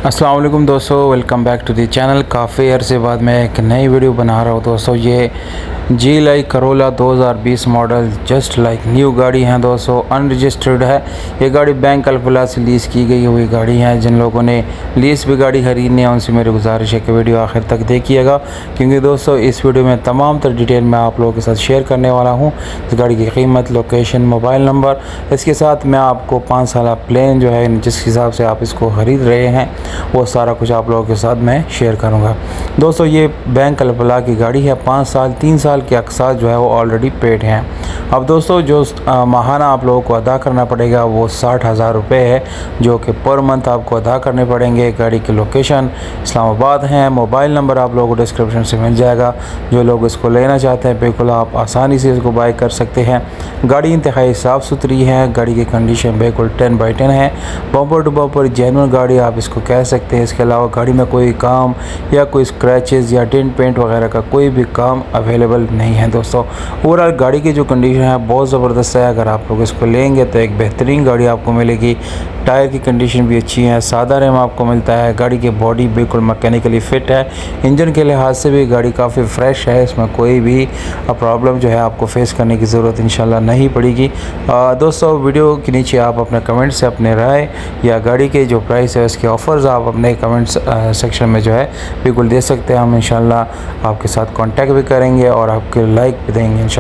अस्सलाम वालेकुम दोस्तों, welcome back to the channel. काफ़ी अरसे बाद मैं एक नई वीडियो बना रहा हूँ दोस्तों। ये GLi Corolla 2020 model just like new गाड़ी है दोस्तों, अनरजिस्टर्ड है। ये गाड़ी बैंक अल्फला से लीज़ की गई हुई गाड़ी है। जिन लोगों ने लीज़ भी गाड़ी खरीदनी है उनसे मेरी गुजारिश है कि वीडियो आखिर तक देखिएगा, क्योंकि दोस्तों इस वीडियो में तमाम तर डिटेल मैं आप लोगों के साथ शेयर करने वाला हूँ। इस गाड़ी की कीमत, लोकेशन, मोबाइल नंबर, इसके साथ मैं आपको 5 साल प्लान जो है जिस हिसाब से आप इसको ख़रीद रहे हैं वो सारा कुछ आप लोगों के साथ मैं शेयर करूंगा। दोस्तों ये बैंक अल्फला की गाड़ी है। 5 साल 3 साल के अक़सात जो है वो ऑलरेडी पेड हैं। अब दोस्तों जो माहाना आप लोगों को अदा करना पड़ेगा वो 60,000 रुपये है, जो कि पर मंथ आपको अदा करने पड़ेंगे। गाड़ी की लोकेशन इस्लामाबाद है। मोबाइल नंबर आप लोगों को डिस्क्रिप्शन से मिल जाएगा। जो लोग इसको लेना चाहते हैं बिल्कुल आप आसानी से इसको बाय कर सकते हैं। गाड़ी इंतहाई साफ़ सुथरी है। गाड़ी की कंडीशन बिल्कुल 10/10 है। बम्पर टू बम्पर जेन्युइन गाड़ी आप इसको कह सकते हैं। इसके अलावा गाड़ी में कोई काम या कोई स्क्रैचेस या डेंट पेंट वगैरह का कोई भी काम अवेलेबल नहीं है दोस्तों। ओवरऑल गाड़ी की जो कंडीशन है बहुत ज़बरदस्त है। अगर आप लोग इसको लेंगे तो एक बेहतरीन गाड़ी आपको मिलेगी। टायर की कंडीशन भी अच्छी है। सादा रैम आपको मिलता है। गाड़ी की बॉडी बिल्कुल मैकेनिकली फ़िट है। इंजन के लिहाज से भी गाड़ी काफ़ी फ्रेश है। इसमें कोई भी प्रॉब्लम जो है आपको फेस करने की ज़रूरत इंशाल्लाह नहीं पड़ेगी। दोस्तों वीडियो के नीचे आप अपने कमेंट से अपने राय या गाड़ी के जो प्राइस है उसके ऑफ़र्स आप अपने कमेंट्स सेक्शन में जो है बिल्कुल दे सकते हैं। हम इंशाल्लाह आपके साथ कांटेक्ट भी करेंगे और आपके लाइक भी देंगे इंशाल्लाह।